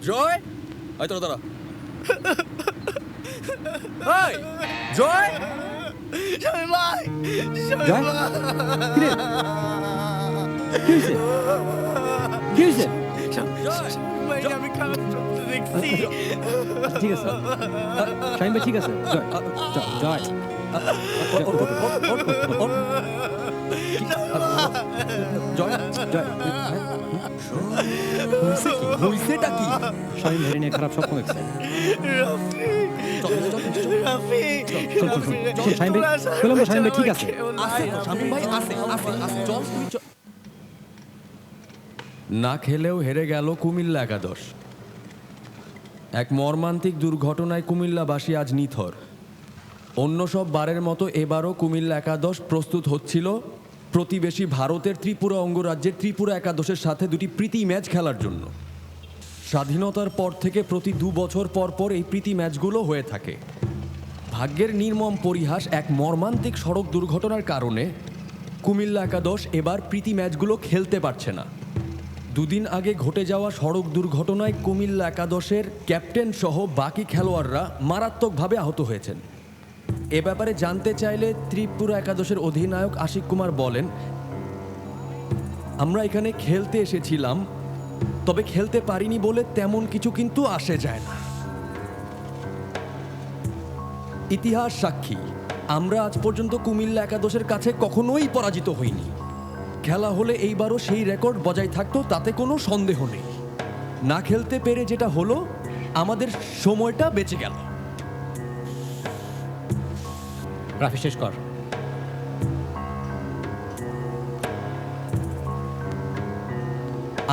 জয়, আয় তোরা দাঁড়া। এই, জয়, শামীম ভাই, শামীম জয়? ভাই। কিরে? কি হয়েছে? কি হয়েছে? জয়, শামীম ভাই, আমি খারাপ স্বপ্ন দেখছি। আচ্ছা, ঠিক আছে শাহিন ভাই, ঠিক আছে। জয় জয়, জয়, জয়, হইছেটা কি? শাহিন ভাই নিয়ে খারাপ স্বপ্ন দেখছে। রাফি, রাফি, চল, চল, চল, চল, শাহিন ভাই, বললাম তো শাহিন ভাই ঠিক আছে। আছে তো, শামীম ভাই আছে, চল তুই চল। না খেলেও হেরে গেল কুমিল্লা একাদশ। এক মর্মান্তিক দুর্ঘটনায় কুমিল্লাবাসী আজ নিথর। অন্য সব বারের মতো এবারও কুমিল্লা একাদশ প্রস্তুত হচ্ছিল প্রতিবেশী ভারতের ত্রিপুরা অঙ্গরাজ্যের ত্রিপুরা একাদশের সাথে দুটি প্রীতি ম্যাচ খেলার জন্য। স্বাধীনতার পর থেকে প্রতি 2 বছর পর পর এই প্রীতি ম্যাচগুলো হয়ে থাকে। ভাগ্যের নির্মম পরিহাস, এক মর্মান্তিক সড়ক দুর্ঘটনার কারণে কুমিল্লা একাদশ এবার প্রীতি ম্যাচগুলো খেলতে পারছে না। 2 দিন আগে ঘটে যাওয়া সড়ক দুর্ঘটনায় কুমিল্লা একাদশের ক্যাপ্টেন সহ বাকি খেলোয়াড়রা মারাত্মকভাবে আহত হয়েছেন। এ ব্যাপারে জানতে চাইলে ত্রিপুরা একাদশের অধিনায়ক আশিক কুমার বলেন, আমরা এখানে খেলতে এসেছিলাম, তবে খেলতে পারিনি বলে তেমন কিছু কিন্তু আসে যায় না। ইতিহাস সাক্ষী, আমরা আজ পর্যন্ত কুমিল্লা একাদশের কাছে কখনোই পরাজিত হইনি। খেলা হলে এইবারও সেই রেকর্ড বজায় থাকতো, তাতে কোনো সন্দেহ নেই। না খেলতে পেরে যেটা হলো, আমাদের সময়টা বেঁচে গেল। রাফি, শেষ কর।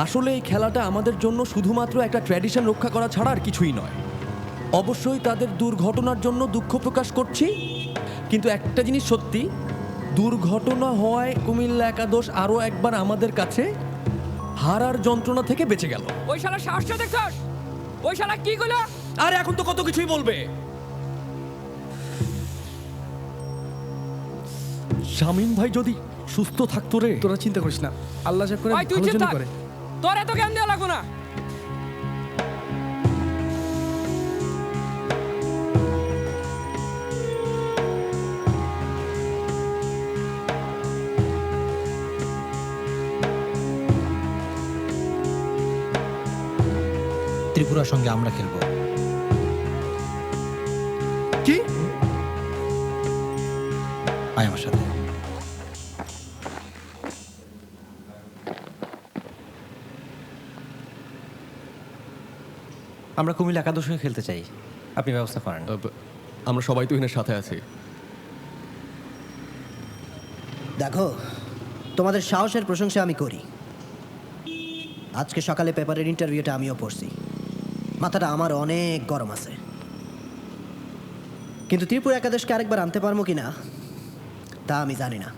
আসলে এই খেলাটা আমাদের জন্য শুধুমাত্র একটা ট্র্যাডিশন রক্ষা করা ছাড়া আর কিছুই নয়। অবশ্যই তাদের দুর্ঘটনার জন্য দুঃখ প্রকাশ করছি, কিন্তু একটা জিনিস সত্যি, দুর্ঘটনা হওয়ায় কুমিল্লা একাদশ আরও একবার আমাদের কাছে হারার যন্ত্রণা থেকে বেঁচে গেল। ওই শালা সাহসটা দেখছস? ওই শালা কি কইলো? আর এখন তো কত কিছুই বলবে। শামীম ভাই যদি সুস্থ থাকতো রে। তোরা চিন্তা করিস না, আল্লাহ যা করে ভাই তুই ভালোর চুপ জন্য থাক। করে। তোর এত জ্ঞান দেওয়া লাগবো না। ত্রিপুরার সঙ্গে আমরা খেলবো। কি? আয় আমার সাথে। আমরা কুমিল্লা একাদশ হয়ে খেলতে চাই, আপনি ব্যবস্থা করেন। আমরা সবাই তো এখানে সাথে আছি। দেখো, তোমাদের সাহসের প্রশংসা আমি করি। আজকে সকালে পেপারের ইন্টারভিউটা আমিও পড়ছি। মাথাটা আমার অনেক গরম আছে, কিন্তু ত্রিপুরা একাদশকে আরেকবার আনতে পারবো কিনা তা আমি জানি না।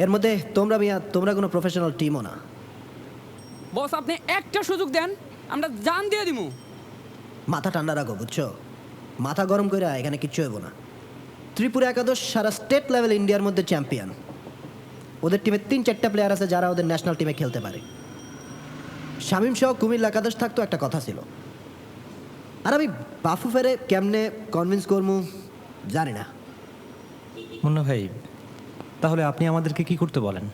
এর মধ্যে তোমরা কোনো প্রফেশনাল টিমও না। বস, আপনি একটা সুযোগ দেন, আমরা জান দিয়ে দিমু। মাথা ঠান্ডা রাখো, বুঝছো? মাথা গরম করে এখানে কিচ্ছু হইব না। ত্রিপুরা একাদশ সারা স্টেট লেভেল ইন্ডিয়ার মধ্যে চ্যাম্পিয়ন। ওদের টিমে 3-4টা প্লেয়ার আছে যারা ওদের ন্যাশনাল টিমে খেলতে পারে। শামীম সহ কুমিল্লা একাদশ থাকতো একটা কথা ছিল। আর আমি বাফু ফেরে কেমনে কনভিন্স করবো জানি না। মুন্না ভাই, তাহলে আপনি আমাদেরকে কি করতে বলেন?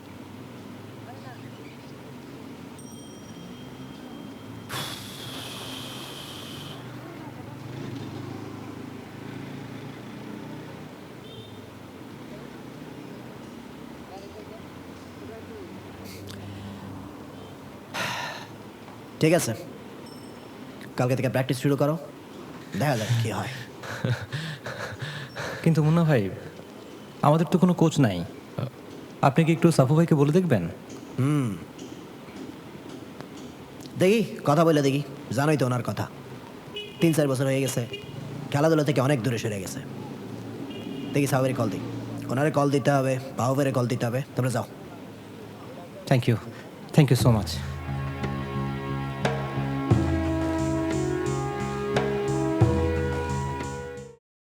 ঠিক আছে, কালকে থেকে প্র্যাকটিস শুরু করো, দেখা যাক কী হয়। কিন্তু মুন্না ভাই, আমাদের তো কোনো কোচ নাই, আপনি কি একটু সাফু ভাইকে বলে দেখবেন? দেখি, কথা বলে দেখি। জানোই তো ওনার কথা, 3-4 বছর হয়ে গেছে, খেলাধুলা থেকে অনেক দূরে সরে গেছে। দেখি সাহুবের কল দিই, ওনারে কল দিতে হবে, বাহুবের কল দিতে হবে। তোমরা যাও। Thank you so much.